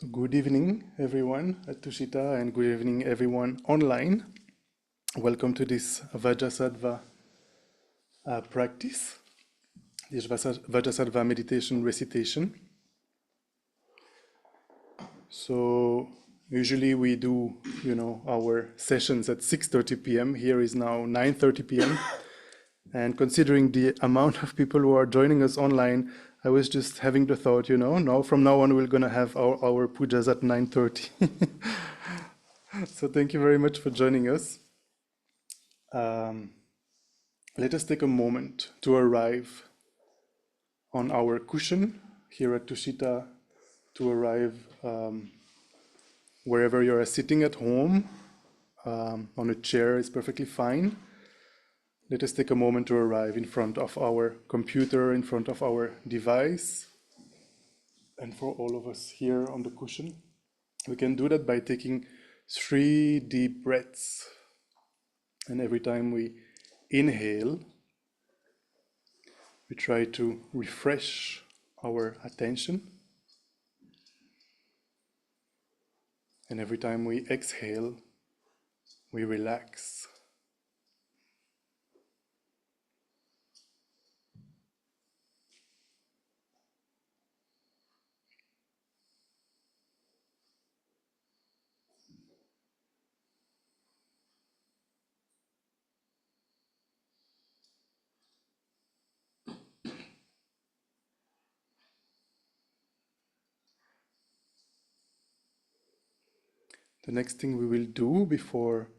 So good evening, everyone at Tushita, and good evening, everyone online. Welcome to this Vajrasattva practice, this Vajrasattva meditation recitation. So usually we do, our sessions at 6:30 p.m. Here is now 9:30 p.m. And considering the amount of people who are joining us online, I was just having the thought, now from now on we're gonna have our pujas at 9:30. So thank you very much for joining us. Let us take a moment to arrive on our cushion here at Tushita, to arrive wherever you're sitting at home. On a chair is perfectly fine. Let us take a moment to arrive in front of our computer, in front of our device. And for all of us here on the cushion, we can do that by taking 3 deep breaths. And every time we inhale, we try to refresh our attention. And every time we exhale, we relax. The next thing we will do before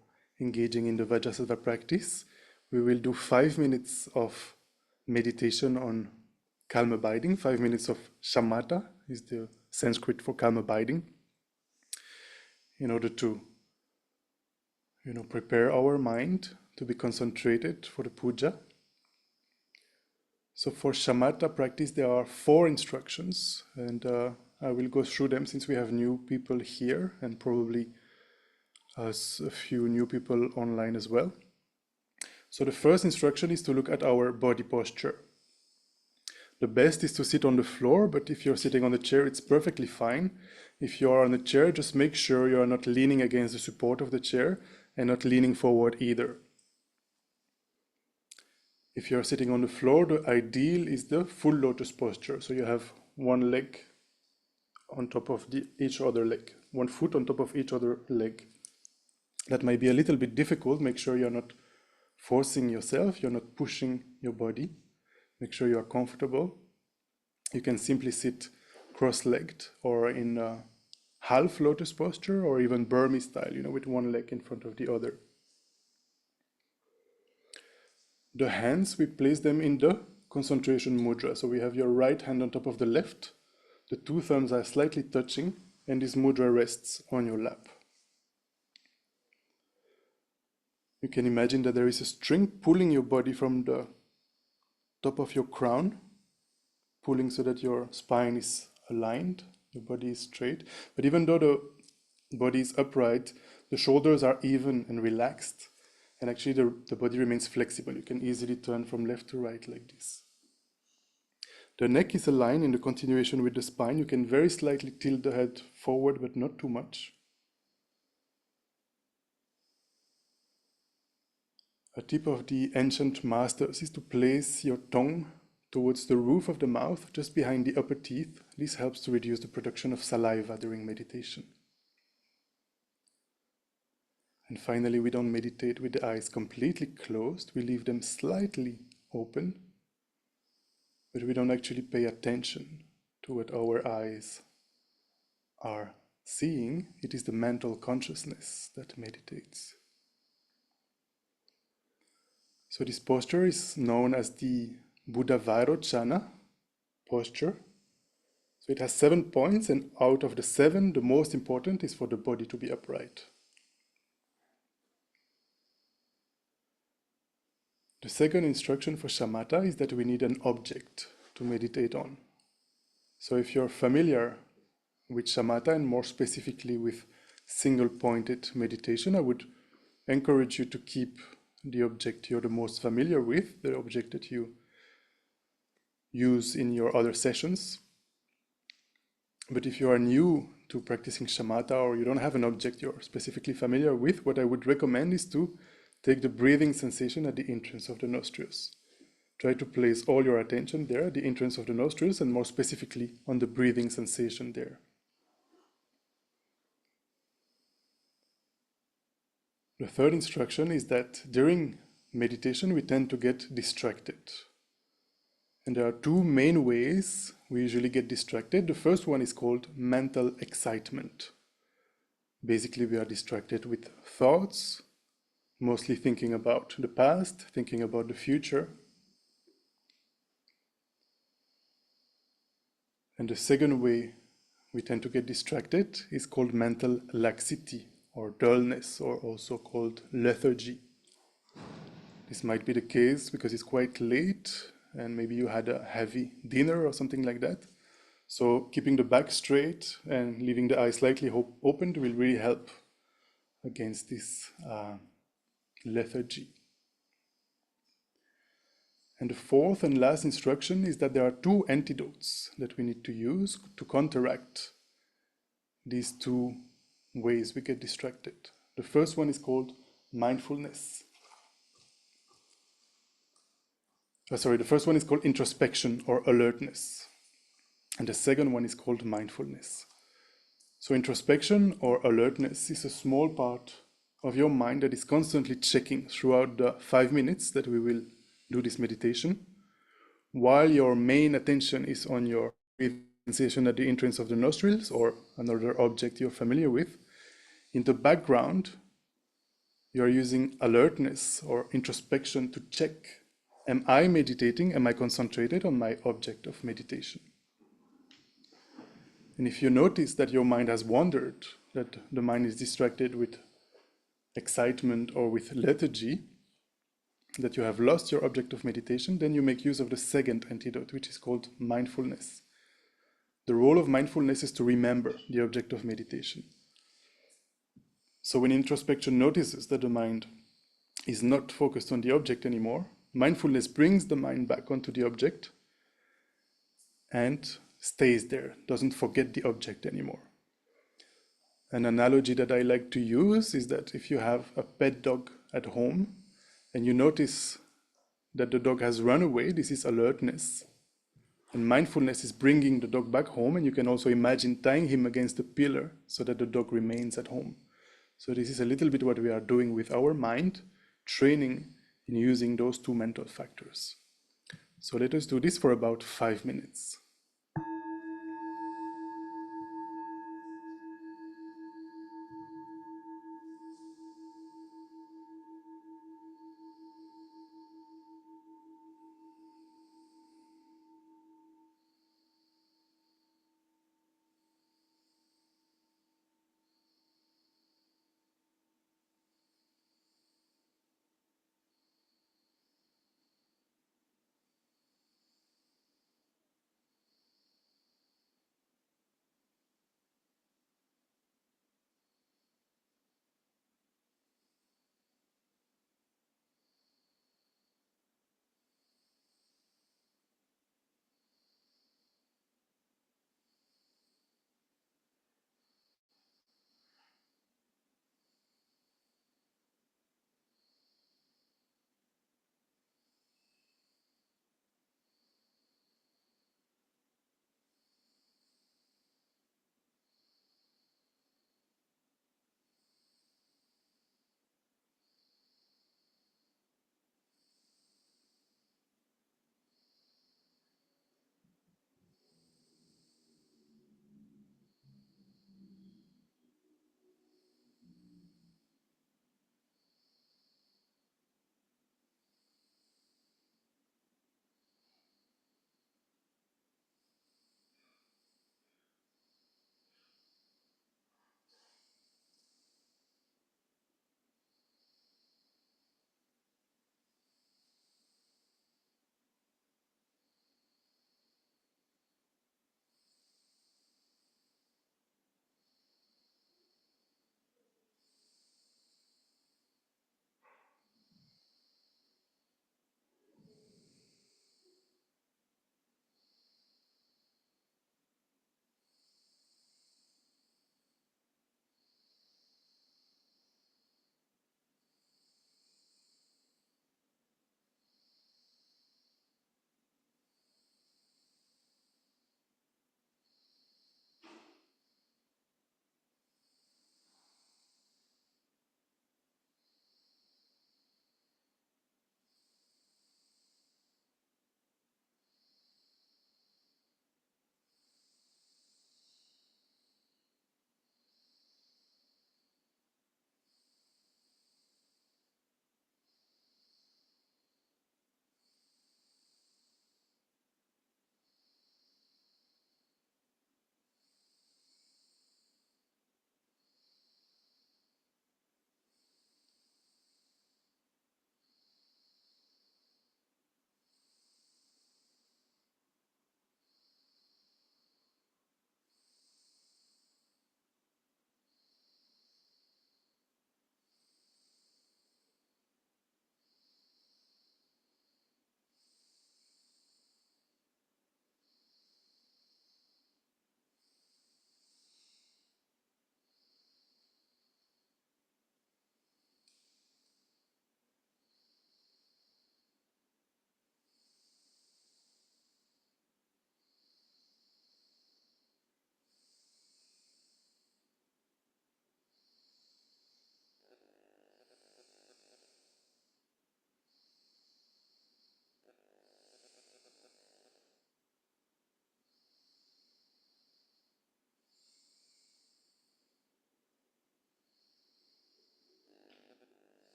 engaging in the Vajrasattva practice, we will do 5 minutes of meditation on calm abiding. 5 minutes of shamatha is the Sanskrit for calm abiding, in order to prepare our mind to be concentrated for the puja. So for shamatha practice, there are 4 instructions, and I will go through them since we have new people here and probably a few new people online as well. So the first instruction is to look at our body posture. The best is to sit on the floor, but if you're sitting on the chair, it's perfectly fine. If you are on the chair, just make sure you are not leaning against the support of the chair and not leaning forward either. If you're sitting on the floor, the ideal is the full lotus posture. So you have one leg on top of each other leg, one foot on top of each other leg. That might be a little bit difficult. Make sure you're not forcing yourself, you're not pushing your body. Make sure you are comfortable. You can simply sit cross-legged or in a half lotus posture, or even Burmese style, with one leg in front of the other. The hands, we place them in the concentration mudra. So we have your right hand on top of the left. The 2 thumbs are slightly touching, and this mudra rests on your lap. You can imagine that there is a string pulling your body from the top of your crown, pulling so that your spine is aligned, your body is straight. But even though the body is upright, the shoulders are even and relaxed, and actually the body remains flexible. You can easily turn from left to right like this. The neck is aligned in the continuation with the spine. You can very slightly tilt the head forward, but not too much. A tip of the ancient masters is to place your tongue towards the roof of the mouth, just behind the upper teeth. This helps to reduce the production of saliva during meditation. And finally, we don't meditate with the eyes completely closed. We leave them slightly open, but we don't actually pay attention to what our eyes are seeing. It is the mental consciousness that meditates. So this posture is known as the Buddha Vairochana posture. So it has 7 points, and out of the 7, the most important is for the body to be upright. The second instruction for shamatha is that we need an object to meditate on. So if you're familiar with shamatha, and more specifically with single-pointed meditation, I would encourage you to keep the object you're the most familiar with, the object that you use in your other sessions. But if you are new to practicing shamatha, or you don't have an object you're specifically familiar with, what I would recommend is to take the breathing sensation at the entrance of the nostrils. Try to place all your attention there at the entrance of the nostrils, and more specifically on the breathing sensation there. The third instruction is that during meditation we tend to get distracted. And there are two main ways we usually get distracted. The first one is called mental excitement. Basically, we are distracted with thoughts, mostly thinking about the past, thinking about the future. And the second way we tend to get distracted is called mental laxity or dullness, or also called lethargy. This might be the case because it's quite late and maybe you had a heavy dinner or something like that. So keeping the back straight and leaving the eyes slightly opened will really help against this lethargy. And the fourth and last instruction is that there are two antidotes that we need to use to counteract these two ways we get distracted. The first one is called mindfulness. The first one is called introspection or alertness. And the second one is called mindfulness. So introspection or alertness is a small part of your mind that is constantly checking throughout the 5 minutes that we will do this meditation, while your main attention is on your breathing sensation at the entrance of the nostrils or another object you're familiar with. In the background, you're using alertness or introspection to check, am I meditating? Am I concentrated on my object of meditation? And if you notice that your mind has wandered, that the mind is distracted with excitement or with lethargy, that you have lost your object of meditation, then you make use of the second antidote, which is called mindfulness. The role of mindfulness is to remember the object of meditation. So when introspection notices that the mind is not focused on the object anymore, mindfulness brings the mind back onto the object and stays there, doesn't forget the object anymore. An analogy that I like to use is that if you have a pet dog at home and you notice that the dog has run away, this is alertness. And mindfulness is bringing the dog back home, and you can also imagine tying him against a pillar so that the dog remains at home. So this is a little bit what we are doing with our mind, training in using those two mental factors. So let us do this for about 5 minutes.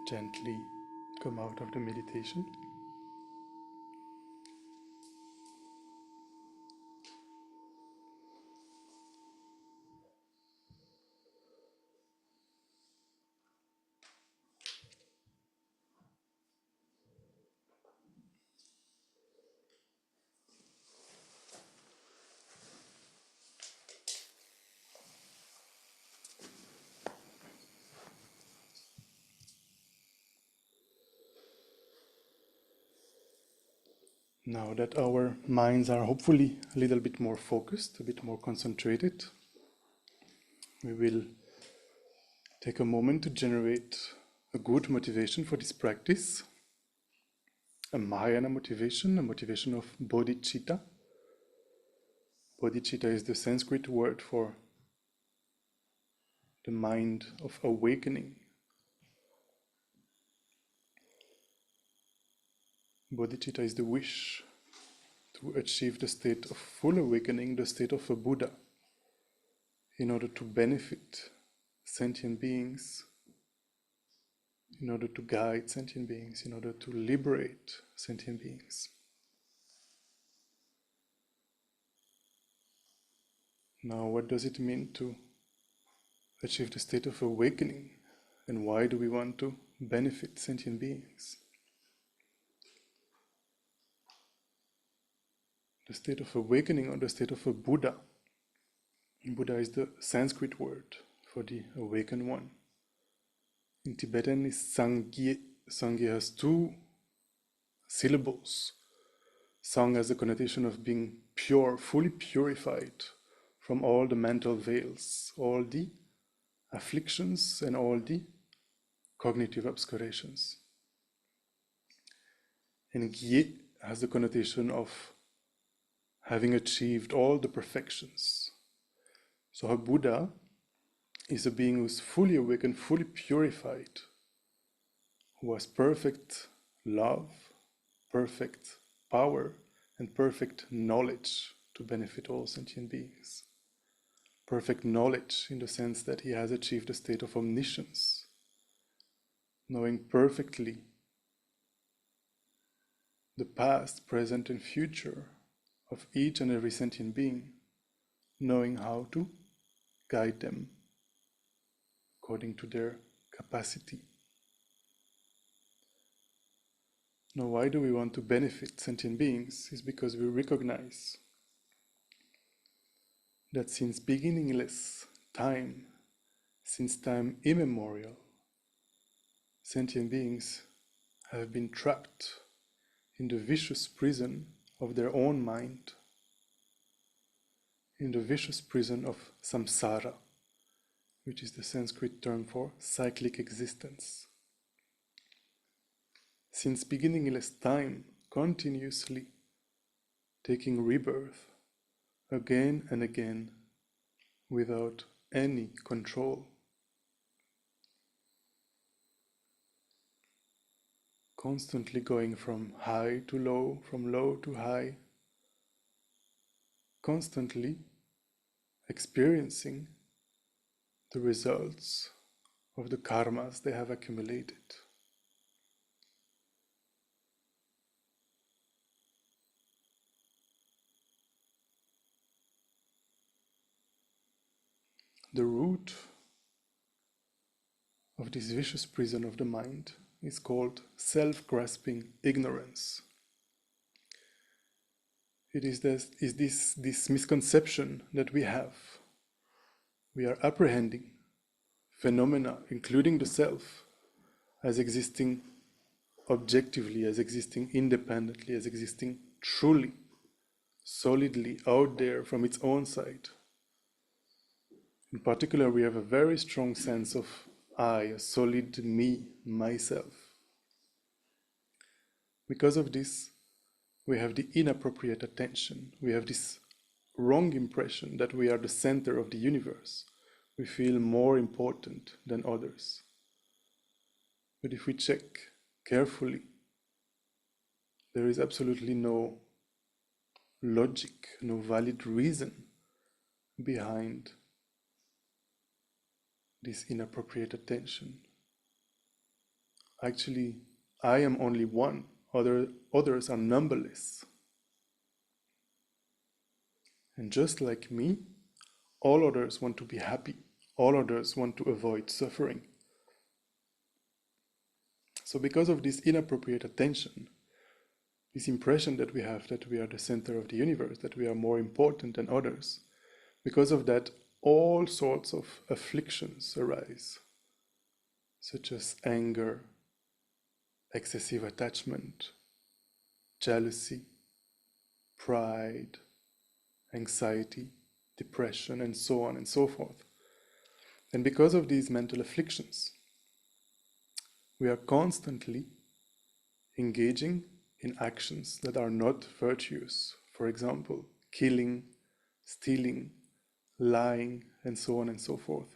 gently come out of the meditation. Now that our minds are hopefully a little bit more focused, a bit more concentrated, we will take a moment to generate a good motivation for this practice, a Mahayana motivation, a motivation of bodhicitta. Bodhicitta is the Sanskrit word for the mind of awakening. Bodhicitta is the wish to achieve the state of full awakening, the state of a Buddha, in order to benefit sentient beings, in order to guide sentient beings, in order to liberate sentient beings. Now, what does it mean to achieve the state of awakening, and why do we want to benefit sentient beings? The state of awakening, or the state of a Buddha. Buddha is the Sanskrit word for the awakened one. In Tibetan is Sangye. Sangye has two syllables. Sang has the connotation of being pure, fully purified from all the mental veils, all the afflictions and all the cognitive obscurations. And Gye has the connotation of having achieved all the perfections. So a Buddha is a being who is fully awakened, fully purified, who has perfect love, perfect power, and perfect knowledge to benefit all sentient beings. Perfect knowledge in the sense that he has achieved a state of omniscience, knowing perfectly the past, present, and future of each and every sentient being, knowing how to guide them according to their capacity. Now, why do we want to benefit sentient beings? Is because we recognize that since beginningless time, since time immemorial, sentient beings have been trapped in the vicious prison of their own mind, in the vicious prison of samsara, which is the Sanskrit term for cyclic existence. Since beginningless time, continuously taking rebirth again and again without any control. Constantly going from high to low, from low to high, constantly experiencing the results of the karmas they have accumulated. The root of this vicious prison of the mind is called self-grasping ignorance. It is this misconception that we have. We are apprehending phenomena, including the self, as existing objectively, as existing independently, as existing truly, solidly out there from its own side. In particular, we have a very strong sense of I, a solid me, myself. Because of this, we have the inappropriate attention. We have this wrong impression that we are the center of the universe. We feel more important than others. But if we check carefully, there is absolutely no logic, no valid reason behind this inappropriate attention. actually I am only one, others are numberless. And just like me, all others want to be happy, all others want to avoid suffering. So because of this inappropriate attention, this impression that we have that we are the center of the universe, that we are more important than others, because of that, all sorts of afflictions arise, such as anger, excessive attachment, jealousy, pride, anxiety, depression, and so on and so forth. And because of these mental afflictions, we are constantly engaging in actions that are not virtuous. For example, killing, stealing, lying, and so on and so forth.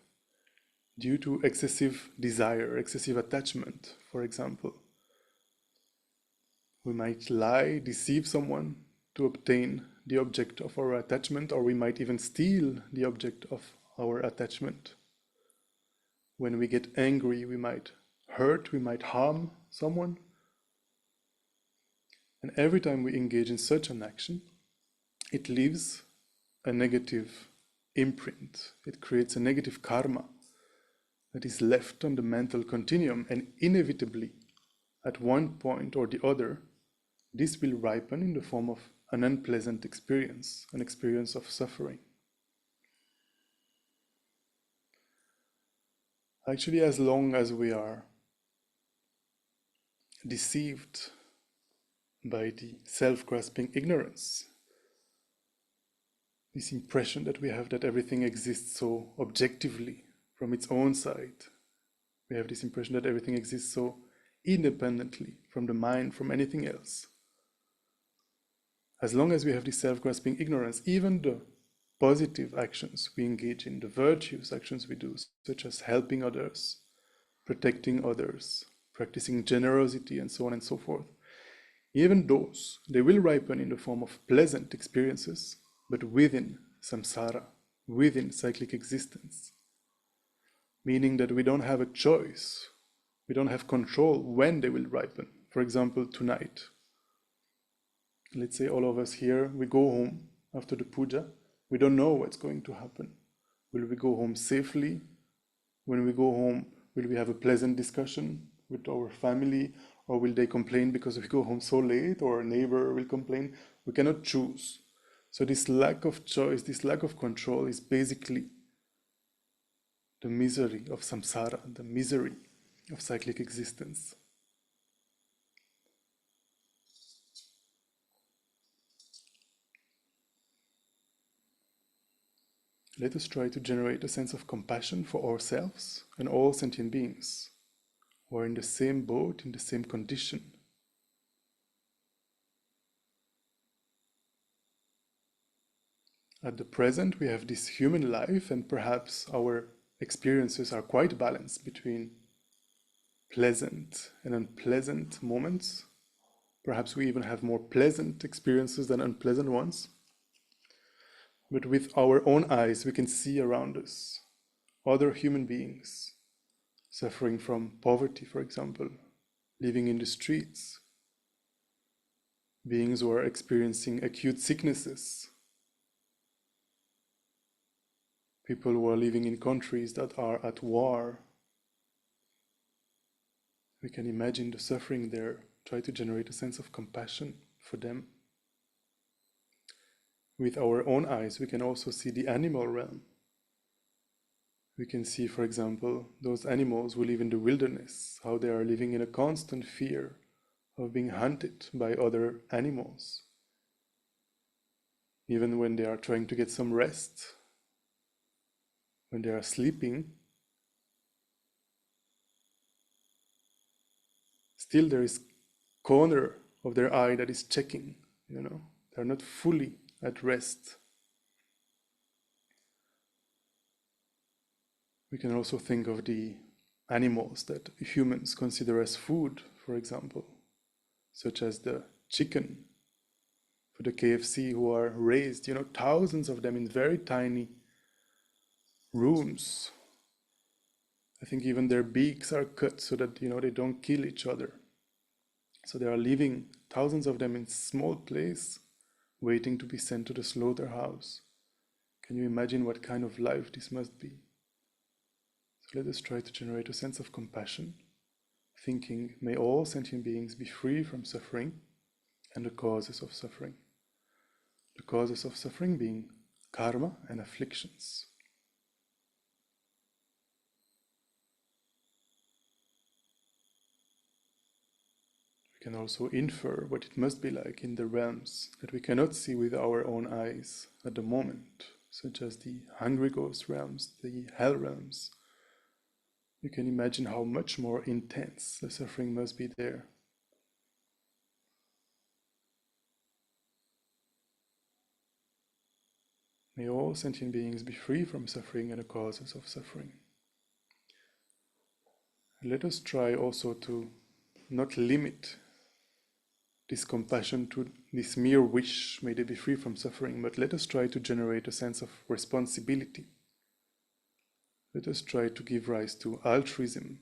Due to excessive desire, excessive attachment, for example. We might lie, deceive someone to obtain the object of our attachment, or we might even steal the object of our attachment. When we get angry, we might hurt, we might harm someone. And every time we engage in such an action, it leaves a negative imprint. It creates a negative karma that is left on the mental continuum, and inevitably, at one point or the other, this will ripen in the form of an unpleasant experience, an experience of suffering. Actually, as long as we are deceived by the self-grasping ignorance, this impression that we have that everything exists so objectively from its own side, we have this impression that everything exists so independently from the mind, from anything else. As long as we have this self-grasping ignorance, even the positive actions we engage in, the virtuous actions we do, such as helping others, protecting others, practicing generosity, and so on and so forth, even those, they will ripen in the form of pleasant experiences, but within samsara, within cyclic existence. Meaning that we don't have a choice, we don't have control when they will ripen. For example, tonight, let's say all of us here, we go home after the puja. We don't know what's going to happen. Will we go home safely? When we go home, will we have a pleasant discussion with our family? Or will they complain because we go home so late? Or a neighbor will complain? We cannot choose. So this lack of choice, this lack of control is basically the misery of samsara, the misery of cyclic existence. Let us try to generate a sense of compassion for ourselves and all sentient beings who are in the same boat, in the same condition. At the present, we have this human life, and perhaps our experiences are quite balanced between pleasant and unpleasant moments. Perhaps we even have more pleasant experiences than unpleasant ones. But with our own eyes, we can see around us other human beings suffering from poverty, for example, living in the streets, beings who are experiencing acute sicknesses, people who are living in countries that are at war. We can imagine the suffering there, try to generate a sense of compassion for them. With our own eyes, we can also see the animal realm. We can see, for example, those animals who live in the wilderness, how they are living in a constant fear of being hunted by other animals. Even when they are trying to get some rest, when they are sleeping, still there is a corner of their eye that is checking, they're not fully at rest. We can also think of the animals that humans consider as food, for example, such as the chicken for the KFC, who are raised, thousands of them in very tiny rooms, I think even their beaks are cut so that, they don't kill each other. So they are living, thousands of them, in small place, waiting to be sent to the slaughterhouse. Can you imagine what kind of life this must be? So let us try to generate a sense of compassion, thinking, may all sentient beings be free from suffering and the causes of suffering. The causes of suffering being karma and afflictions. We can also infer what it must be like in the realms that we cannot see with our own eyes at the moment, such as the hungry ghost realms, the hell realms. You can imagine how much more intense the suffering must be there. May all sentient beings be free from suffering and the causes of suffering. And let us try also to not limit this compassion to this mere wish, may they be free from suffering, but let us try to generate a sense of responsibility. Let us try to give rise to altruism,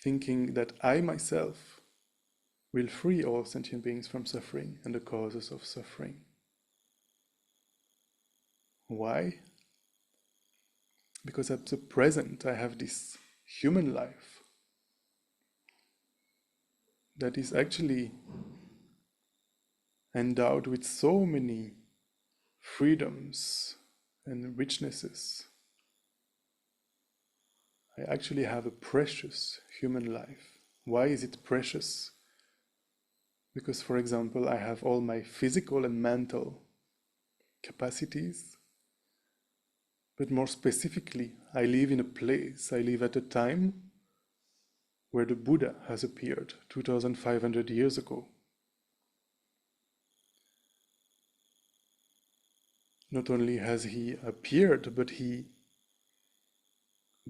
thinking that I myself will free all sentient beings from suffering and the causes of suffering. Why? Because at the present I have this human life that is actually endowed with so many freedoms and richnesses. I actually have a precious human life. Why is it precious? Because, for example, I have all my physical and mental capacities, but more specifically, I live in a place, I live at a time where the Buddha has appeared 2,500 years ago. Not only has he appeared, but he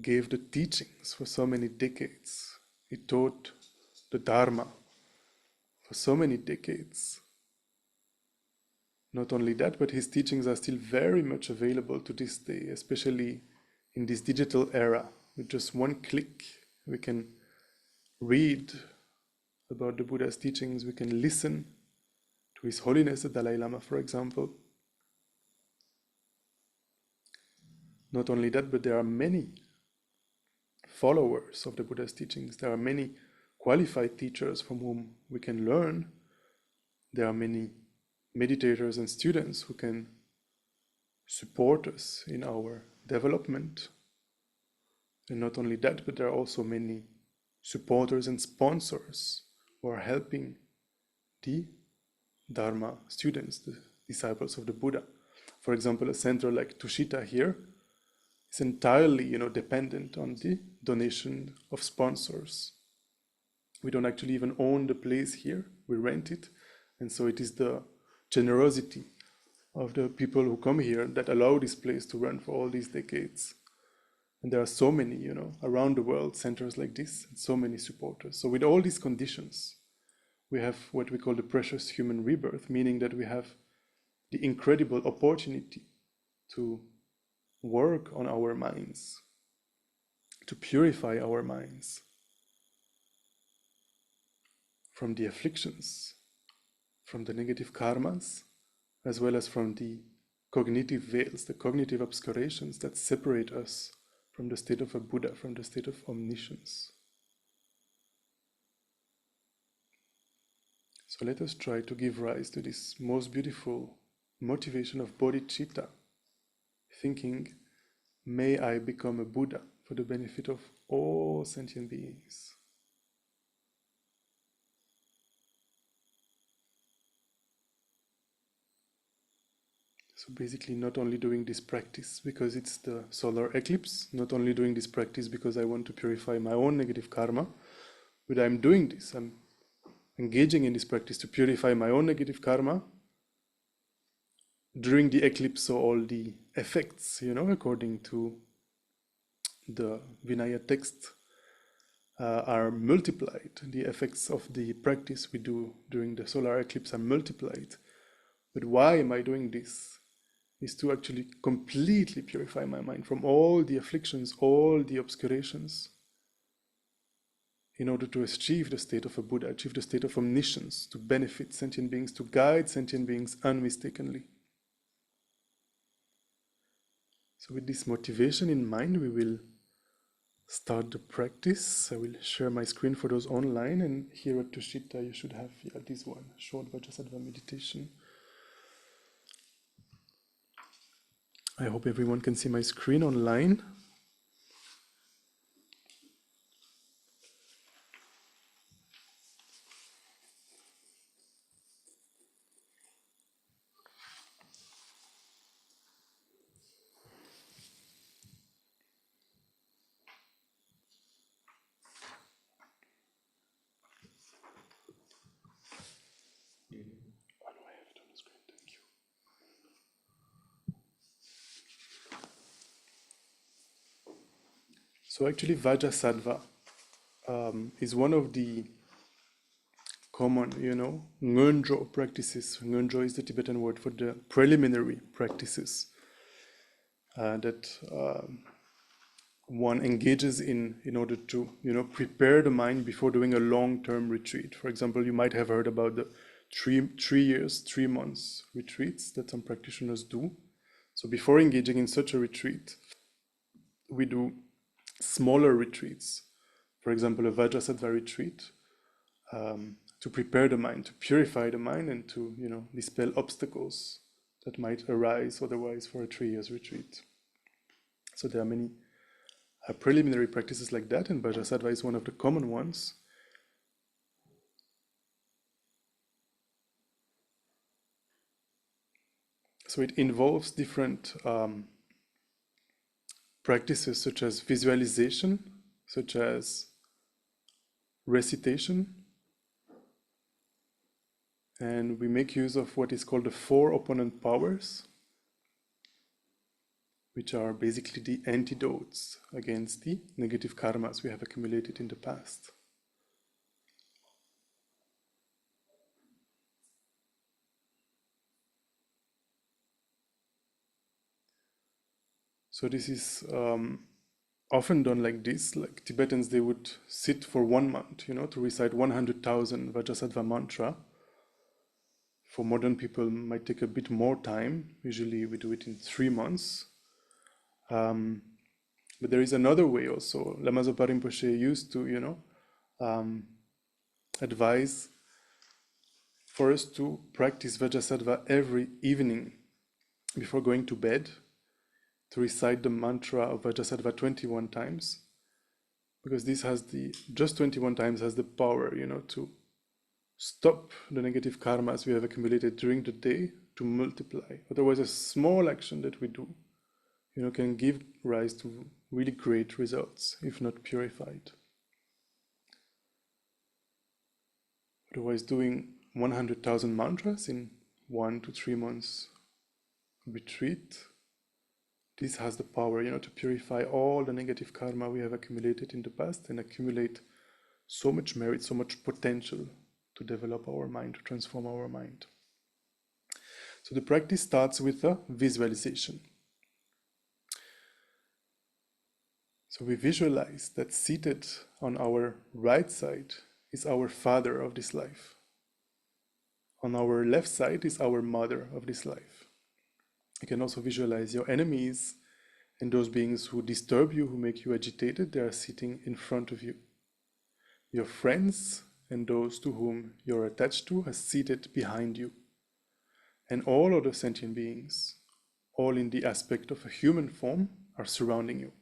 gave the teachings for so many decades. He taught the Dharma for so many decades. Not only that, but his teachings are still very much available to this day, especially in this digital era. With just one click, we can read about the Buddha's teachings, we can listen to His Holiness the Dalai Lama, for example. Not only that, but there are many followers of the Buddha's teachings. There are many qualified teachers from whom we can learn. There are many meditators and students who can support us in our development. And not only that, but there are also many supporters and sponsors who are helping the Dharma students, the disciples of the Buddha. For example, a center like Tushita here is entirely, dependent on the donation of sponsors. We don't actually even own the place here, we rent it, and so it is the generosity of the people who come here that allow this place to run for all these decades. And there are so many, around the world, centers like this, and so many supporters. So with all these conditions, we have what we call the precious human rebirth, meaning that we have the incredible opportunity to work on our minds, to purify our minds from the afflictions, from the negative karmas, as well as from the cognitive veils, the cognitive obscurations that separate us from the state of a Buddha, from the state of omniscience. So let us try to give rise to this most beautiful motivation of bodhicitta, thinking, may I become a Buddha for the benefit of all sentient beings. So basically not only doing this practice because it's the solar eclipse, not only doing this practice because I want to purify my own negative karma, but I'm doing this, I'm engaging in this practice to purify my own negative karma during the eclipse, so all the effects, according to the Vinaya text, are multiplied. The effects of the practice we do during the solar eclipse are multiplied. But why am I doing this? is to actually completely purify my mind from all the afflictions, all the obscurations, in order to achieve the state of a Buddha, achieve the state of omniscience, to benefit sentient beings, to guide sentient beings unmistakably. So with this motivation in mind, we will start the practice. I will share my screen for those online, and here at Tushita you should have this one, short Vajrasattva meditation. I hope everyone can see my screen online. So actually Vajrasattva is one of the common, Ngonjo practices. Ngonjo is the Tibetan word for the preliminary practices that one engages in order to, prepare the mind before doing a long-term retreat. For example, you might have heard about the 3 months retreats that some practitioners do. So before engaging in such a retreat, we do smaller retreats. For example, a Vajrasattva retreat, to prepare the mind, to purify the mind, and to dispel obstacles that might arise otherwise for a 3 years retreat. So there are many preliminary practices like that, and Vajrasattva is one of the common ones. So it involves different practices such as visualization, such as recitation, and we make use of what is called the 4 opponent powers, which are basically the antidotes against the negative karmas we have accumulated in the past. So this is often done like this. Like Tibetans, they would sit for 1 month, to recite 100,000 Vajrasattva mantra. For modern people, it might take a bit more time. Usually we do it in 3 months. But there is another way also. Lama Zopa Rinpoche used to, advise for us to practice Vajrasattva every evening before going to bed, to recite the mantra of Vajrasattva 21 times, because this has just 21 times has the power, to stop the negative karmas we have accumulated during the day, to multiply. Otherwise, a small action that we do, can give rise to really great results, if not purified. Otherwise, doing 100,000 mantras in 1 to 3 months retreat, this has the power, to purify all the negative karma we have accumulated in the past and accumulate so much merit, so much potential to develop our mind, to transform our mind. So the practice starts with a visualization. So we visualize that seated on our right side is our father of this life. On our left side is our mother of this life. You can also visualize your enemies and those beings who disturb you, who make you agitated. They are sitting in front of you. Your friends and those to whom you're attached to are seated behind you. And all other sentient beings, all in the aspect of a human form, are surrounding you.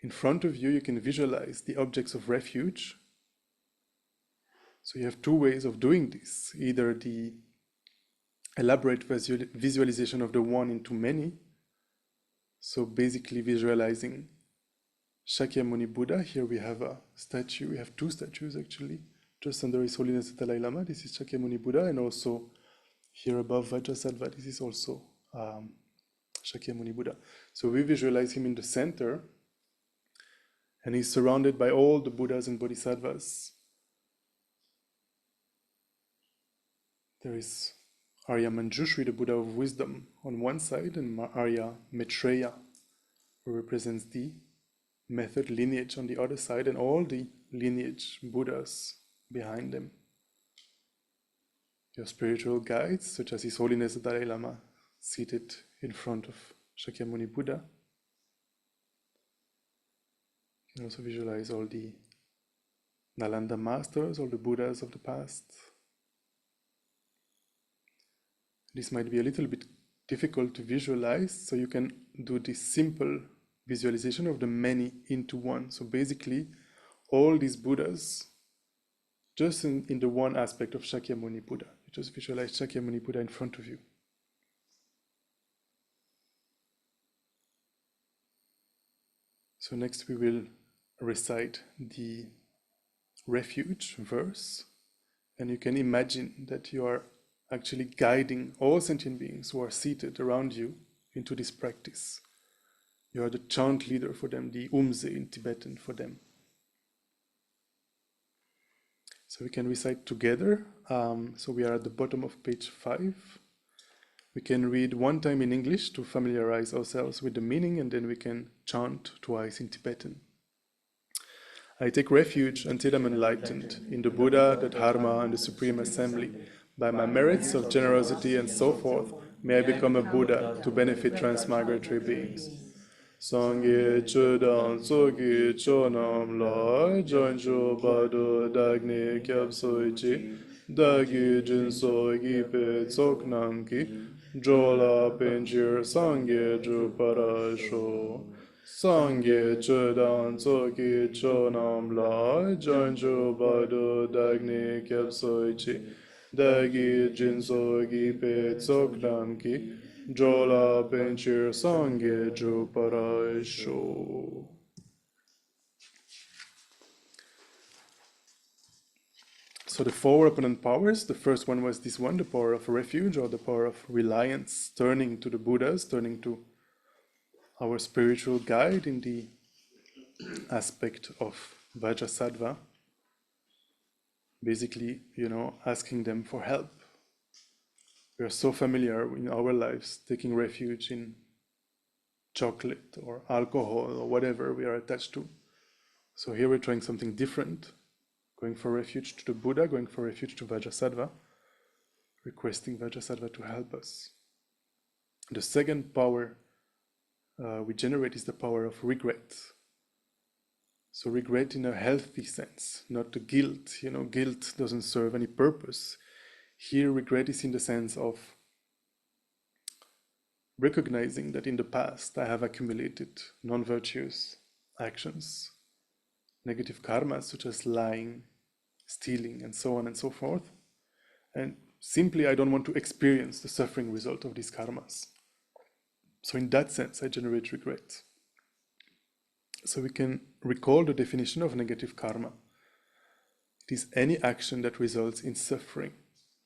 In front of you, you can visualize the objects of refuge. So you have 2 ways of doing this. Either the elaborate visualization of the one into many. So basically visualizing Shakyamuni Buddha. Here we have a statue. We have 2 statues actually, just under His Holiness the Dalai Lama. This is Shakyamuni Buddha, and also here above Vajrasattva, this is also Shakyamuni Buddha. So we visualize him in the center, and he's surrounded by all the Buddhas and Bodhisattvas. There is Arya Manjushri, the Buddha of wisdom, on one side, and Arya Maitreya, who represents the method lineage on the other side, and all the lineage Buddhas behind them. Your spiritual guides, such as His Holiness the Dalai Lama, seated in front of Shakyamuni Buddha. You can also visualize all the Nalanda masters, all the Buddhas of the past. This might be a little bit difficult to visualize, so you can do this simple visualization of the many into one. So basically, all these Buddhas, just in the one aspect of Shakyamuni Buddha. You just visualize Shakyamuni Buddha in front of you. So next we will recite the refuge verse, and you can imagine that you are actually guiding all sentient beings who are seated around you into this practice. You are the chant leader for them, the umze in Tibetan for them. So we can recite together. So we are at the bottom of page 5. We can read one time in English to familiarize ourselves with the meaning, and then we can chant twice in Tibetan. I take refuge until I'm enlightened in the Buddha, the Dharma, and the Supreme Assembly. By my merits of generosity and so forth, may I become a Buddha to benefit transmigratory beings. Sangye Chodan Sogi Chonam La Janjo Bado Dagne Kyab Soichi Dagi Jin Sogi Pe Tsoknam Ki Jola Penjir Sangye Juparasho Sangye Chodan Sogi Chonam La Janjo Bado Dagne Kyab Soichi Dagi Jin Sogi Pe Tsoknam Ki Jola Benchir Sangye Juparaisho. So the 4 opponent powers, the first one was this one, the power of refuge or the power of reliance, turning to the Buddhas, turning to our spiritual guide in the aspect of Vajrasattva. Basically, asking them for help. We are so familiar in our lives taking refuge in chocolate or alcohol or whatever we are attached to. So here we're trying something different, going for refuge to the Buddha, going for refuge to Vajrasattva, requesting Vajrasattva to help us. The second power we generate is the power of regret. So regret in a healthy sense, not the guilt. Guilt doesn't serve any purpose. Here, regret is in the sense of recognizing that in the past I have accumulated non-virtuous actions, negative karmas such as lying, stealing, and so on and so forth. And simply I don't want to experience the suffering result of these karmas. So in that sense, I generate regret. So we can recall the definition of negative karma. It is any action that results in suffering.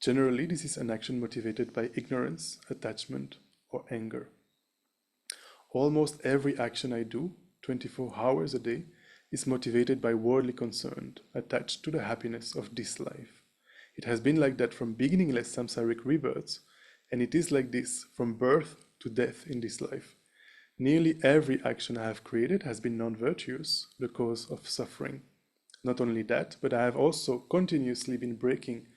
Generally, this is an action motivated by ignorance, attachment, or anger. Almost every action I do, 24 hours a day, is motivated by worldly concern, attached to the happiness of this life. It has been like that from beginningless samsaric rebirths, and it is like this from birth to death in this life. Nearly every action I have created has been non-virtuous, the cause of suffering. Not only that, but I have also continuously been breaking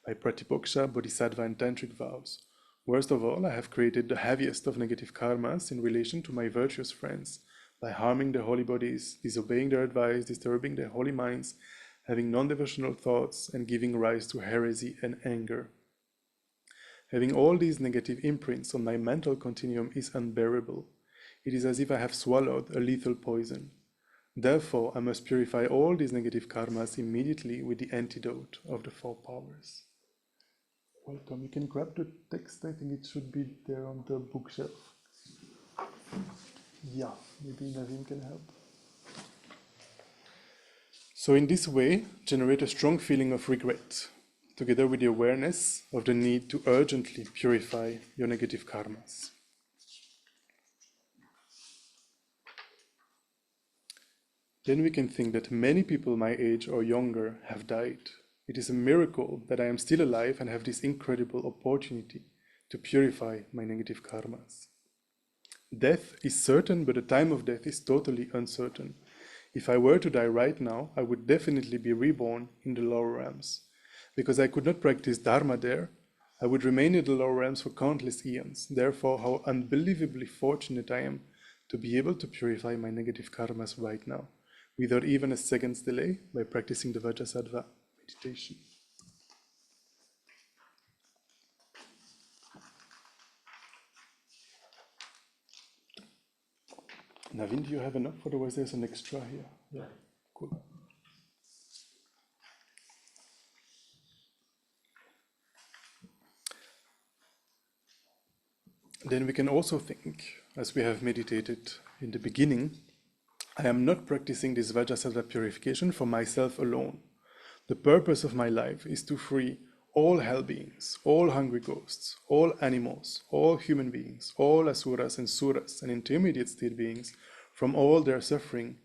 my Pratipoksha, Bodhisattva, and Tantric vows. Worst of all, I have created the heaviest of negative karmas in relation to my virtuous friends, by harming their holy bodies, disobeying their advice, disturbing their holy minds, having non-devotional thoughts, and giving rise to heresy and anger. Having all these negative imprints on my mental continuum is unbearable. It is as if I have swallowed a lethal poison. Therefore, I must purify all these negative karmas immediately with the antidote of the 4 powers. Welcome. You can grab the text. I think it should be there on the bookshelf. Yeah, maybe Naveen can help. So in this way, generate a strong feeling of regret, together with the awareness of the need to urgently purify your negative karmas. Then we can think that many people my age or younger have died. It is a miracle that I am still alive and have this incredible opportunity to purify my negative karmas. Death is certain, but the time of death is totally uncertain. If I were to die right now, I would definitely be reborn in the lower realms. Because I could not practice Dharma there, I would remain in the lower realms for countless eons. Therefore, how unbelievably fortunate I am to be able to purify my negative karmas right now, without even a second's delay, by practicing the Vajrasattva meditation. Navin, do you have enough? Otherwise there's an extra here. Yeah, cool. Then we can also think, as we have meditated in the beginning, I am not practicing this Vajrasattva purification for myself alone. The purpose of my life is to free all hell beings, all hungry ghosts, all animals, all human beings, all asuras and suras and intermediate state beings from all their suffering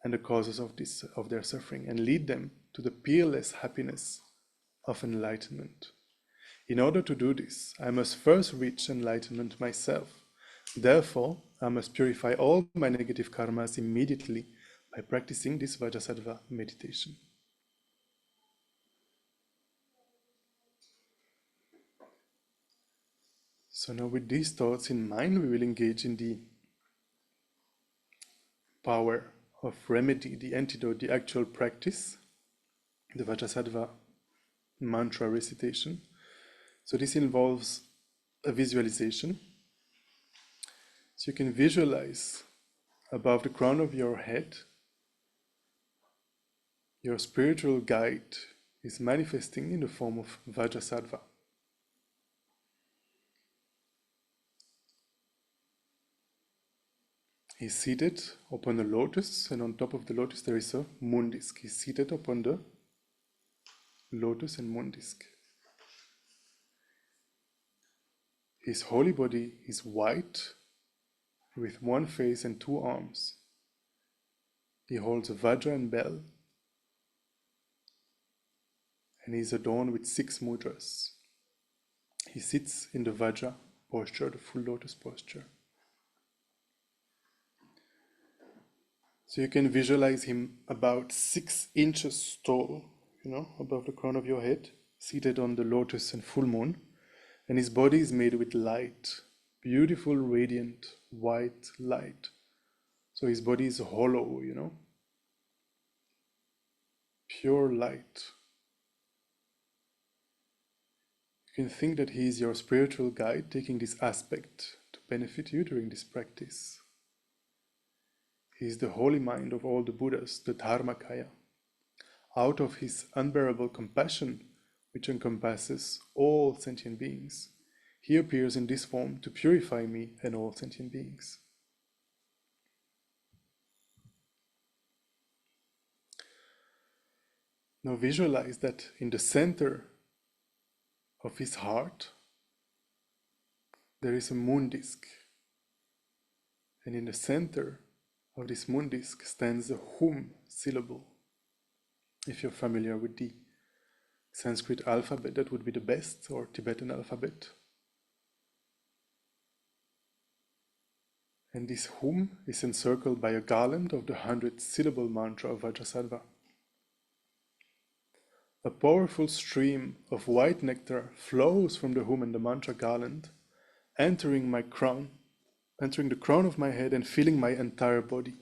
and the causes of their suffering, and lead them to the peerless happiness of enlightenment. In order to do this, I must first reach enlightenment myself. Therefore, I must purify all my negative karmas immediately by practicing this Vajrasattva meditation. So now with these thoughts in mind, we will engage in the power of remedy, the antidote, the actual practice, the Vajrasattva mantra recitation. So this involves a visualization. So you can visualize above the crown of your head, your spiritual guide is manifesting in the form of Vajrasattva. He's seated upon a lotus, and on top of the lotus there is a moon disk. He's seated upon the lotus and moon disk. His holy body is white, with one face and two arms. He holds a Vajra and bell, and he is adorned with 6 mudras. He sits in the Vajra posture, the full lotus posture. So you can visualize him about 6 inches tall, above the crown of your head, seated on the lotus and full moon. And his body is made with light, beautiful, radiant, white light. So his body is hollow, pure light. You can think that he is your spiritual guide, taking this aspect to benefit you during this practice. He is the holy mind of all the Buddhas, the Dharmakaya. Out of his unbearable compassion, which encompasses all sentient beings, he appears in this form to purify me and all sentient beings. Now visualize that in the center of his heart, there is a moon disk. And in the center of this moon disk stands the Hum syllable. If you're familiar with the Sanskrit alphabet, that would be the best, or Tibetan alphabet. And this Hum is encircled by a garland of the 100-syllable mantra of Vajrasattva. A powerful stream of white nectar flows from the Hum and the mantra garland, entering the crown of my head and filling my entire body.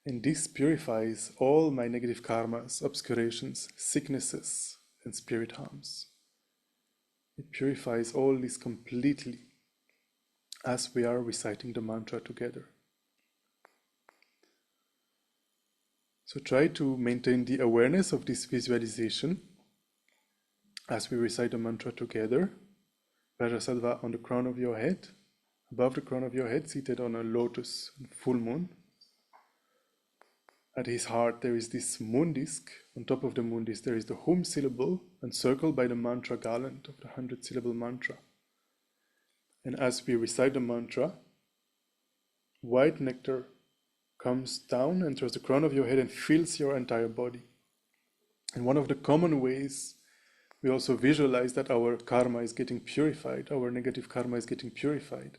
And this purifies all my negative karmas, obscurations, sicknesses, and spirit harms. It purifies all this completely as we are reciting the mantra together. So try to maintain the awareness of this visualization as we recite the mantra together. Vajrasattva on the crown of your head, above the crown of your head, seated on a lotus full moon. At his heart there is this moon disk. On top of the moon disk there is the Hum syllable encircled by the mantra garland of the 100-syllable mantra. And as we recite the mantra, white nectar comes down, enters the crown of your head and fills your entire body. And one of the common ways we also visualize that our karma is getting purified, our negative karma is getting purified.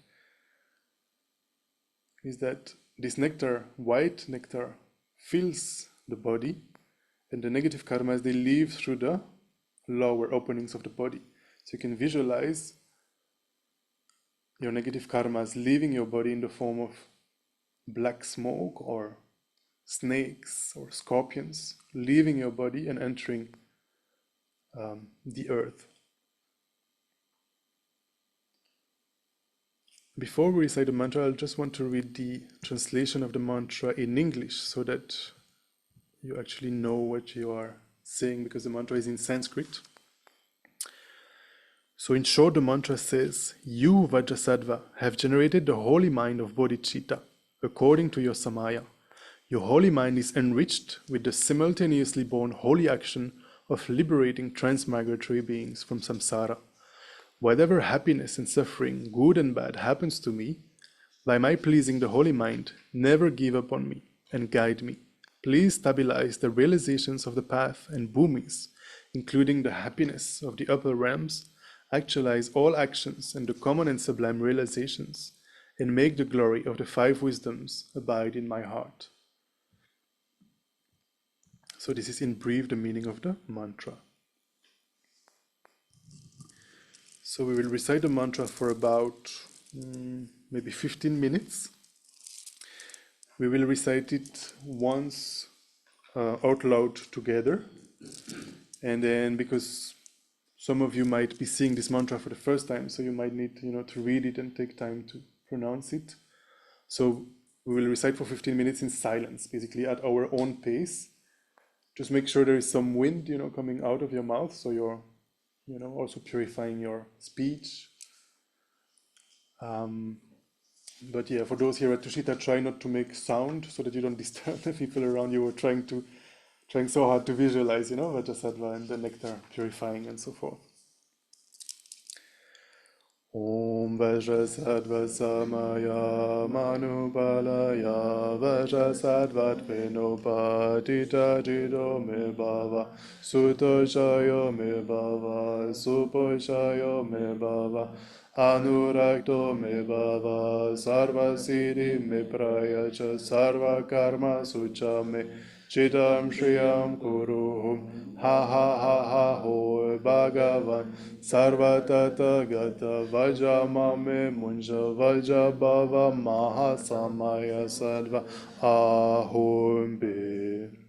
Is that this nectar, white nectar, fills the body, and the negative karmas, they leave through the lower openings of the body. So you can visualize your negative karmas leaving your body in the form of black smoke or snakes or scorpions, leaving your body and entering the earth. Before we recite the mantra, I just want to read the translation of the mantra in English so that you actually know what you are saying, because the mantra is in Sanskrit. So in short, the mantra says, "You, Vajrasattva, have generated the holy mind of bodhicitta, according to your samaya. Your holy mind is enriched with the simultaneously born holy action of liberating transmigratory beings from samsara. Whatever happiness and suffering, good and bad, happens to me, by my pleasing the holy mind, never give up on me and guide me. Please stabilize the realizations of the path and bhumis, including the happiness of the upper realms, actualize all actions and the common and sublime realizations, and make the glory of the five wisdoms abide in my heart." So this is in brief the meaning of the mantra. So we will recite the mantra for about maybe 15 minutes. We will recite it once out loud together. And then, because some of you might be seeing this mantra for the first time, so you might need to read it and take time to pronounce it. So we will recite for 15 minutes in silence, basically at our own pace. Just make sure there is some wind, coming out of your mouth, so you're, also purifying your speech. But yeah, for those here at Tushita, try not to make sound so that you don't disturb the people around you. We're trying so hard to visualize, Vajrasattva and the nectar purifying and so forth. Om Vajrasattva Samaya Manupalaya Vajrasattva Tvenopatita Jido Me Bhava Sutoshayo Me Bhava Suposhayo Me Bhava Anurakto Me Bhava Sarva Siddhi Me Prayacha Sarva Karma Sucha Me Chidam Shriyam Kuruhum Ha Ha Ha Ha Ho Bhagavan Sarva Tata Gata Vajramame Munja Vajra Bhava Mahasamaya Sattva Ahum Be.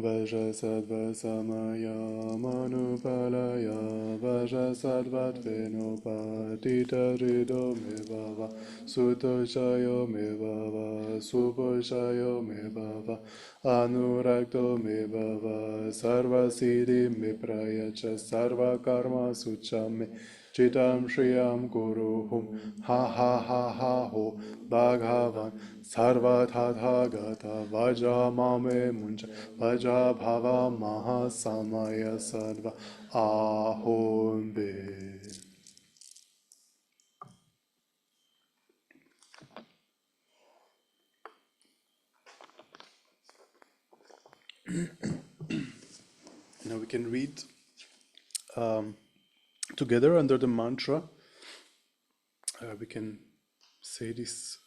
Vajrasattva samaya manupalaya Vajrasattva dvenopatita rido me bhava Sutoshayo me bhava Suposhayo me bhava Anuragto me bhava Sarva siddhi me prayacha Sarva karma suchame Chitam Shriyam Guruhum Ha Ha Ha Ha Ho Bhagavan Sarva Tathagata Vajra Mame Muncha Vajra Bhava Maha Samaya Sadva Ahombe. Now we can read together under the mantra. We can say these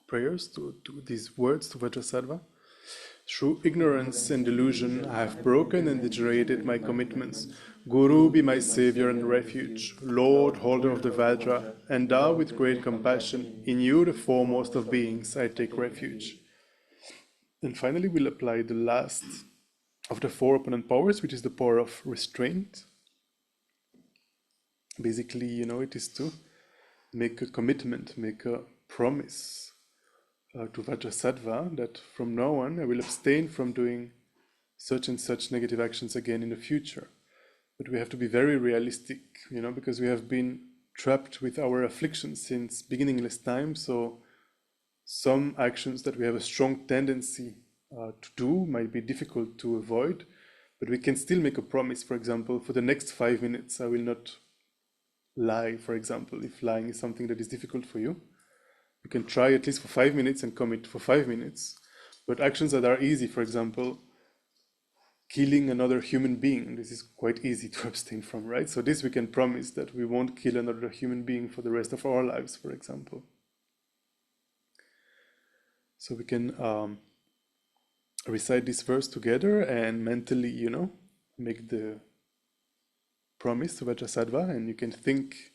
prayers to these words to Vajrasattva. Through ignorance and delusion, I have broken and degenerated my commitments. Guru, be my savior and refuge. Lord, holder of the Vajra, endow with great compassion. In you, the foremost of beings, I take refuge. And finally, we'll apply the last of the four opponent powers, which is the power of restraint. Basically, it is to make a commitment, make a promise to Vajrasattva that from now on I will abstain from doing such and such negative actions again in the future. But we have to be very realistic, because we have been trapped with our afflictions since beginningless time. So some actions that we have a strong tendency to do might be difficult to avoid, but we can still make a promise. For example, for the next 5 minutes, I will not lie, for example, if lying is something that is difficult for you. You can try at least for 5 minutes and commit for 5 minutes. But actions that are easy, for example, killing another human being, this is quite easy to abstain from, right? So this we can promise that we won't kill another human being for the rest of our lives, for example. So we can recite this verse together and mentally, make the promise to Vajrasattva, and you can think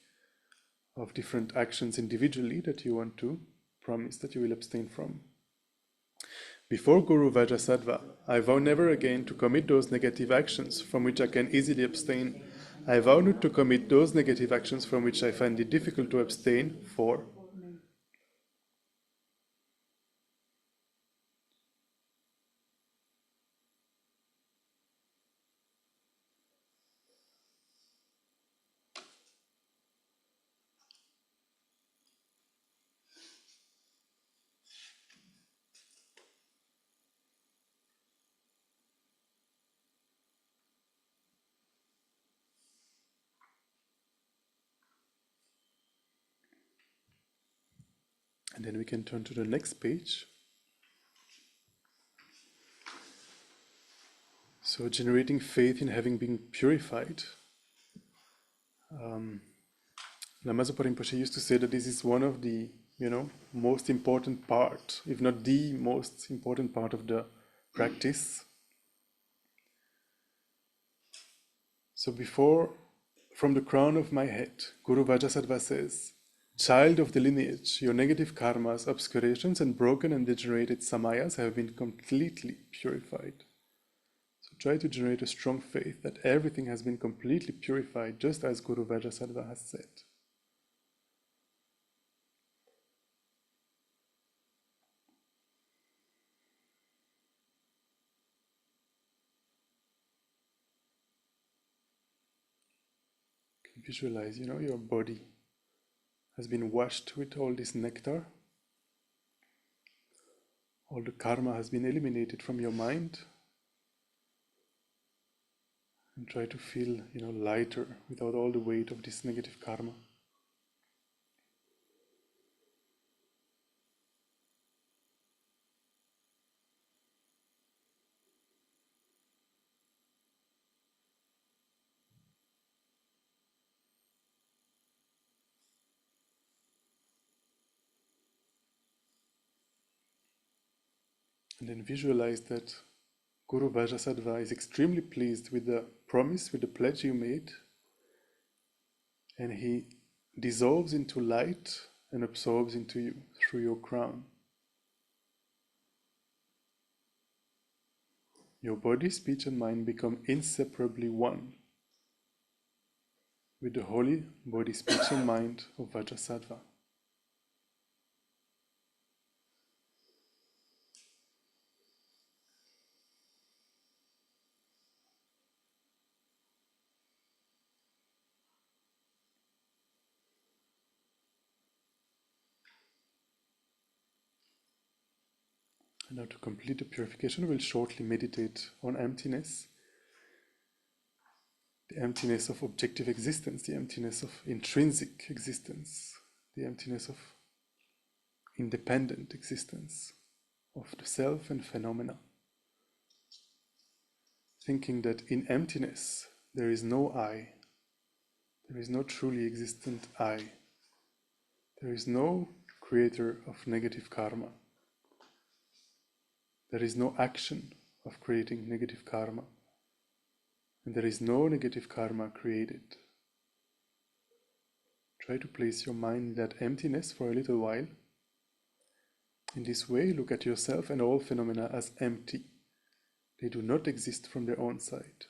of different actions individually that you want to promise that you will abstain from. Before Guru Vajrasattva, I vow never again to commit those negative actions from which I can easily abstain. I vow not to commit those negative actions from which I find it difficult to abstain. For and then we can turn to the next page. So generating faith in having been purified. Lama Zopa Rinpoche used to say that this is one of the, most important part, if not the most important part of the practice. So from the crown of my head, Guru Vajrasattva says, child of the lineage, your negative karmas, obscurations, and broken and degenerated samayas have been completely purified. So try to generate a strong faith that everything has been completely purified, just as Guru Vajrasattva has said. Visualize, your body has been washed with all this nectar. All the karma has been eliminated from your mind. And try to feel, lighter without all the weight of this negative karma. And then visualize that Guru Vajrasattva is extremely pleased with the promise, with the pledge you made, and he dissolves into light and absorbs into you through your crown. your body, speech and mind become inseparably one with the holy body, speech and mind of Vajrasattva. And now to complete the purification, we'll shortly meditate on emptiness. The emptiness of objective existence, the emptiness of intrinsic existence, the emptiness of independent existence of the self and phenomena. Thinking that in emptiness there is no I, there is no truly existent I, there is no creator of negative karma, there is no action of creating negative karma, and there is no negative karma created. Try to place your mind in that emptiness for a little while. In this way, look at yourself and all phenomena as empty. They do not exist from their own side.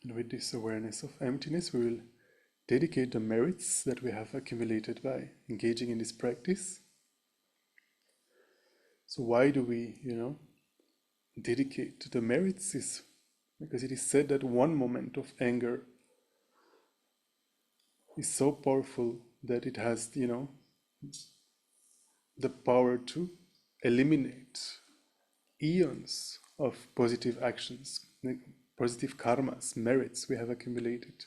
And with this awareness of emptiness, we will dedicate the merits that we have accumulated by engaging in this practice. So why do we, dedicate the merits? Is because it is said that one moment of anger is so powerful that it has, the power to eliminate eons of positive actions, positive karmas, merits we have accumulated.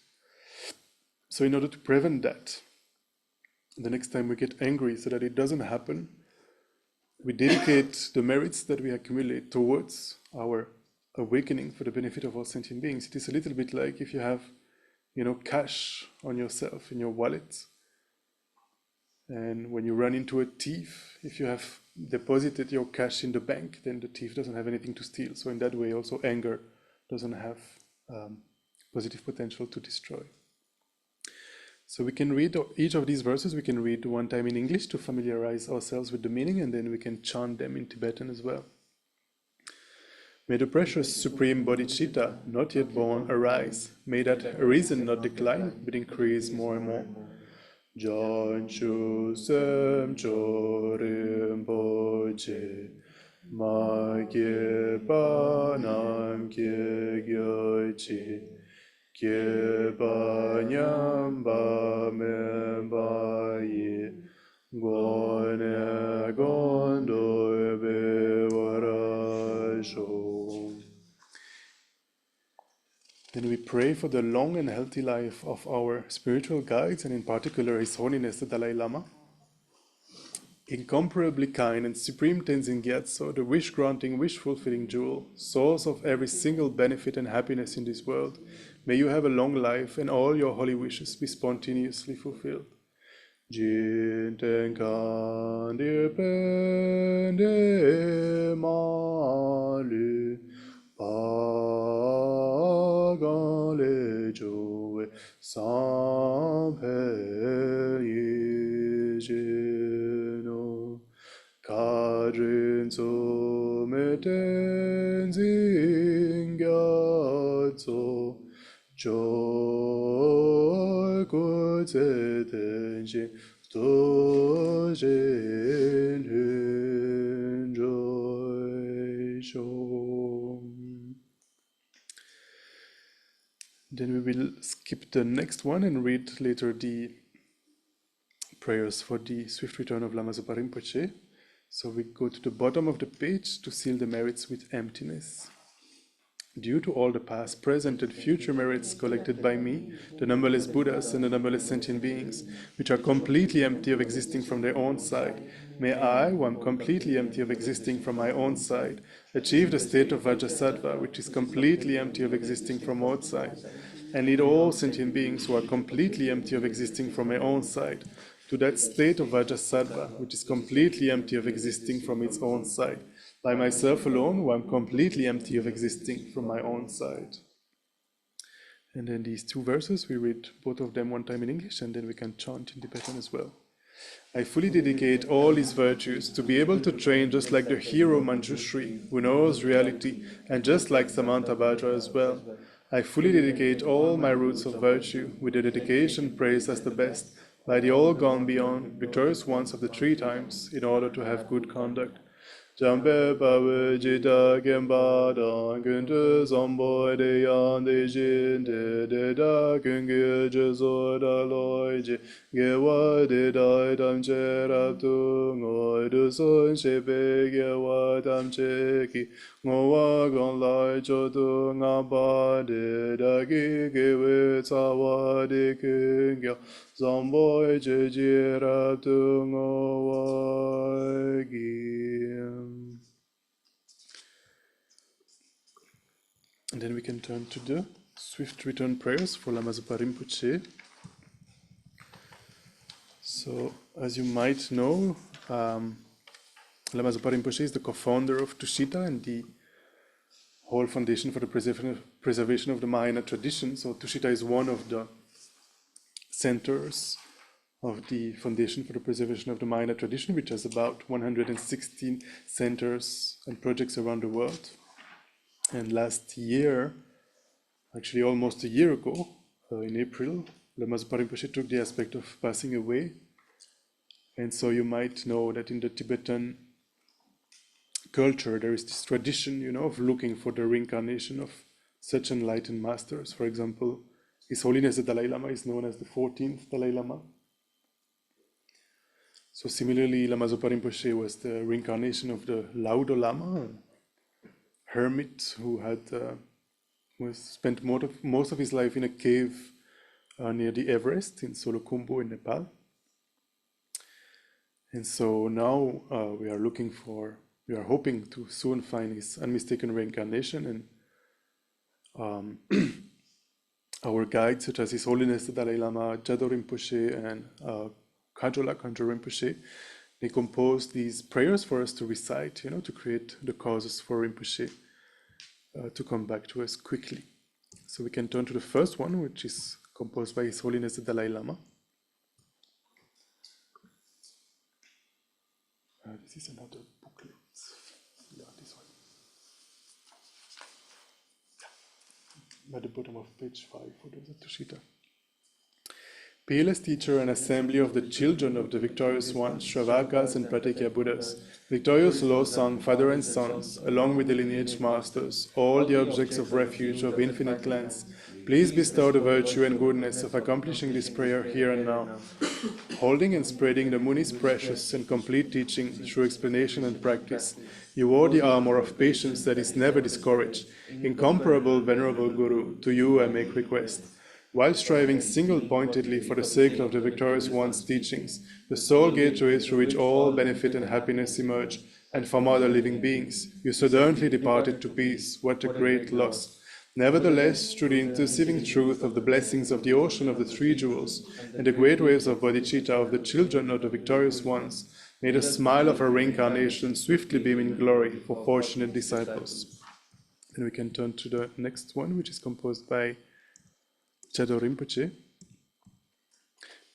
So in order to prevent that, the next time we get angry so that it doesn't happen, we dedicate the merits that we accumulate towards our awakening for the benefit of all sentient beings. It is a little bit like if you have, cash on yourself in your wallet, and when you run into a thief, if you have deposited your cash in the bank, then the thief doesn't have anything to steal. So in that way, also anger doesn't have positive potential to destroy. So we can read each of these verses, we can read one time in English to familiarize ourselves with the meaning, and then we can chant them in Tibetan as well. May the precious supreme bodhicitta, not yet born, arise. May that arisen not decline, but increase more and more. Janchu sem chorim poche, ma kye pa nam kye gyochi, kye pa nyam ba me ba yi, gone gondo be warasho. Then we pray for the long and healthy life of our spiritual guides, and in particular His Holiness the Dalai Lama. Incomparably kind and supreme Tenzin Gyatso, the wish-granting, wish-fulfilling jewel, source of every single benefit and happiness in this world, may you have a long life and all your holy wishes be spontaneously fulfilled. Jin Tenkan Dirpende Malu Pagan le Joe Sampe Yijino Kadrin Sumeten Zingyatso Joy Kutsetenshi Stojin Enjoy Shom. Then we will skip the next one and read later the prayers for the swift return of Lama Zopa Rinpoche. So we go to the bottom of the page to seal the merits with emptiness. Due to all the past, present, and future merits collected by me, the numberless Buddhas and the numberless sentient beings, which are completely empty of existing from their own side, may I, who am completely empty of existing from my own side, achieve the state of Vajrasattva, which is completely empty of existing from outside, and lead all sentient beings who are completely empty of existing from my own side to that state of Vajrasattva, which is completely empty of existing from its own side, by myself alone, who am completely empty of existing from my own side. And then these two verses, we read both of them one time in English, and then we can chant in Tibetan as well. I fully dedicate all these virtues to be able to train just like the hero Manjushri, who knows reality, and just like Samantha Bhadra as well. I fully dedicate all my roots of virtue, with the dedication praised as the best, by the all gone beyond, victorious ones of the 3 times, in order to have good conduct. Jambe bawe jita gemba da gundu zombo de yan de jin de da gungu jezo da loi je gewa de da dam che rab tu ngoi du son shepe gewa dam che ki ngowa gong lai cho tu nga ba de da gi gewe tsawa de kungya zombo je je rab tu ngowa gi. And then we can turn to the swift return prayers for Lama Zopa Rinpoche. So, as you might know, Lama Zopa Rinpoche is the co-founder of Tushita and the whole foundation for the preservation of the Mahayana tradition. So Tushita is one of the centers of the Foundation for the Preservation of the Mahayana Tradition, which has about 116 centers and projects around the world. And last year, actually almost a year ago, in April, Lama Zopa Rinpoche took the aspect of passing away. And so you might know that in the Tibetan culture, there is this tradition, you know, of looking for the reincarnation of such enlightened masters. For example, His Holiness the Dalai Lama is known as the 14th Dalai Lama. So similarly, Lama Zopa Rinpoche was the reincarnation of the Laudo Lama, hermit who had spent most of his life in a cave near the Everest in Solokhumbu in Nepal. And so now we are hoping to soon find his unmistaken reincarnation, and our guides such as His Holiness the Dalai Lama, Jado Rinpoche, and Kajola Kanjo Rinpoche, they composed these prayers for us to recite, you know, to create the causes for Rinpoche to come back to us quickly. So we can turn to the first one, which is composed by His Holiness the Dalai Lama. This is another booklet. Yeah, this one. At the bottom of page 5 for those at Tushita. Peerless teacher and assembly of the children of the victorious ones, Shravakas and Pratyekya Buddhas, victorious Losang, father and sons, along with the lineage masters, all the objects of refuge of infinite glance, please bestow the virtue and goodness of accomplishing this prayer here and now, holding and spreading the Muni's precious and complete teaching through explanation and practice. You wore the armor of patience that is never discouraged. Incomparable, venerable Guru, to you I make request. While striving single-pointedly for the sake of the victorious one's teachings, the sole gateway through which all benefit and happiness emerge, and from other living beings, you suddenly departed to peace. What a great loss! Nevertheless, through the interceding truth of the blessings of the ocean of the 3 jewels, and the great waves of bodhicitta of the children of the victorious ones, may the smile of our reincarnation swiftly beam in glory for fortunate disciples. And we can turn to the next one, which is composed by Jado Rinpoche.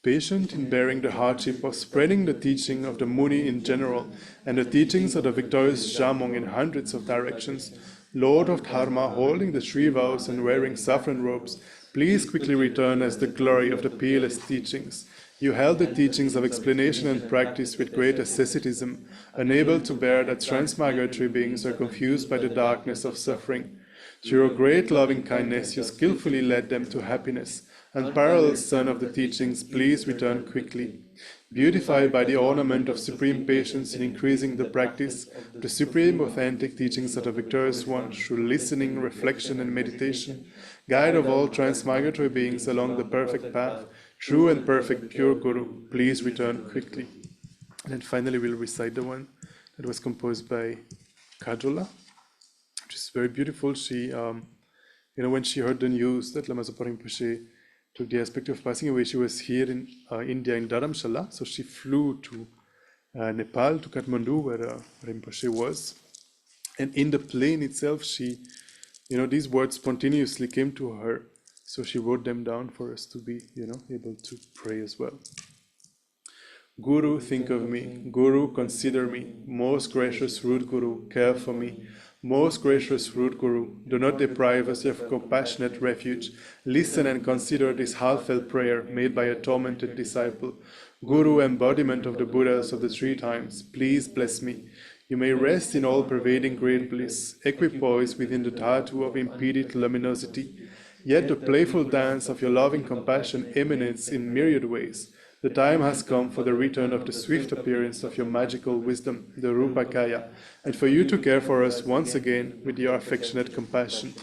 Patient in bearing the hardship of spreading the teaching of the Muni in general and the teachings of the victorious Jamong in hundreds of directions, Lord of Dharma, holding the 3 vows and wearing saffron robes, please quickly return as the glory of the peerless teachings. You held the teachings of explanation and practice with great asceticism, unable to bear that transmigratory beings are confused by the darkness of suffering. Through your great loving kindness, you skillfully led them to happiness. Unparalleled Son of the teachings, please return quickly. Beautified by the ornament of supreme patience in increasing the practice of the supreme authentic teachings of the victorious one through listening, reflection, and meditation, guide of all transmigratory beings along the perfect path, true and perfect pure Guru, please return quickly. And then finally we'll recite the one that was composed by Kajula, which is very beautiful. She, when she heard the news that Lama Zopa Rinpoche took the aspect of passing away, she was here in India, in Dharamshala, so she flew to Nepal, to Kathmandu, where Rinpoche was. And in the plane itself, she, these words spontaneously came to her, so she wrote them down for us to be, able to pray as well. Guru, think of me. Guru, consider me. Most gracious root Guru, care for me. Most gracious root Guru, do not deprive us of compassionate refuge. Listen and consider this heartfelt prayer made by a tormented disciple. Guru, embodiment of the Buddhas of the three times, please bless me. You may rest in all-pervading great bliss, equipoised within the dhatu of impeded luminosity. Yet the playful dance of your loving compassion emanates in myriad ways. The time has come for the return of the swift appearance of your magical wisdom, the Rupakaya, and for you to care for us once again with your affectionate compassion.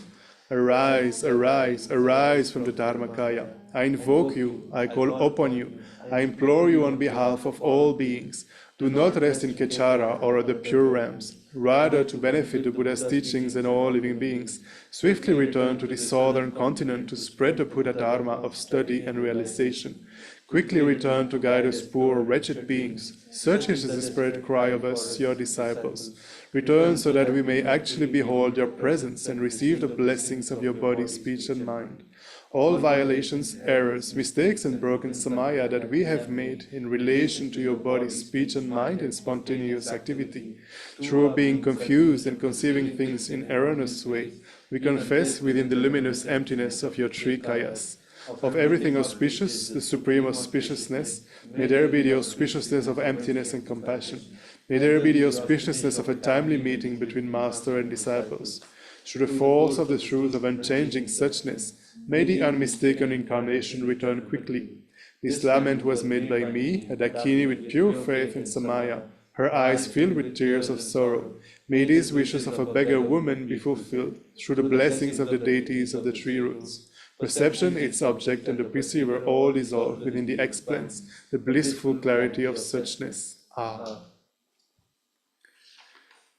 Arise, arise, arise from the Dharmakaya. I invoke you, I call upon you, I implore you on behalf of all beings. Do not rest in Kechara or the pure realms. Rather, to benefit the Buddha's teachings and all living beings, swiftly return to the southern continent to spread the Buddha Dharma of study and realization. Quickly return to guide us poor, wretched beings. Such is the desperate cry of us, your disciples. Return so that we may actually behold your presence and receive the blessings of your body, speech, and mind. All violations, errors, mistakes, and broken samaya that we have made in relation to your body, speech, and mind in spontaneous activity, through being confused and conceiving things in erroneous way, we confess within the luminous emptiness of your three kayas. Of everything auspicious, the supreme auspiciousness, may there be the auspiciousness of emptiness and compassion. May there be the auspiciousness of a timely meeting between master and disciples. Through the force of the truth of unchanging suchness, may the unmistaken incarnation return quickly. This lament was made by me, a Dakini with pure faith in Samaya, her eyes filled with tears of sorrow. May these wishes of a beggar woman be fulfilled through the blessings of the deities of the three roots. Perception, its object, and the perceiver all dissolve within the expanse, the blissful clarity of suchness. Ah.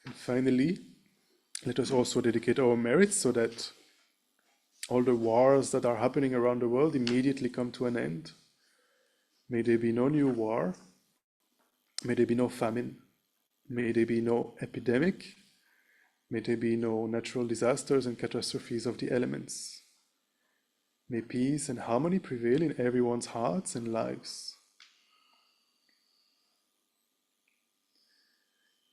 And finally, let us also dedicate our merits so that all the wars that are happening around the world immediately come to an end. May there be no new war. May there be no famine. May there be no epidemic. May there be no natural disasters and catastrophes of the elements. May peace and harmony prevail in everyone's hearts and lives.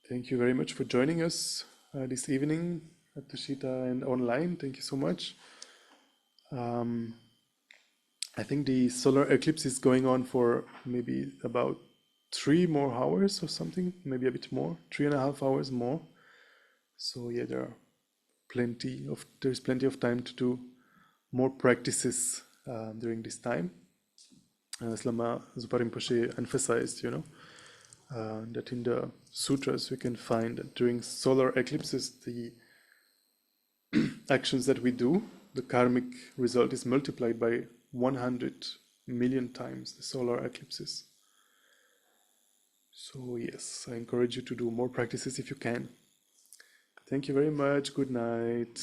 Thank you very much for joining us this evening at Tushita and online. Thank you so much. I think the solar eclipse is going on for maybe about 3 more hours or something, maybe a bit more, 3.5 hours more. So yeah, there's plenty of time to do more practices during this time. As Lama Zopa Rinpoche emphasized, that in the sutras we can find that during solar eclipses, the actions that we do, the karmic result is multiplied by 100 million times the solar eclipses. So yes, I encourage you to do more practices if you can. Thank you very much. Good night.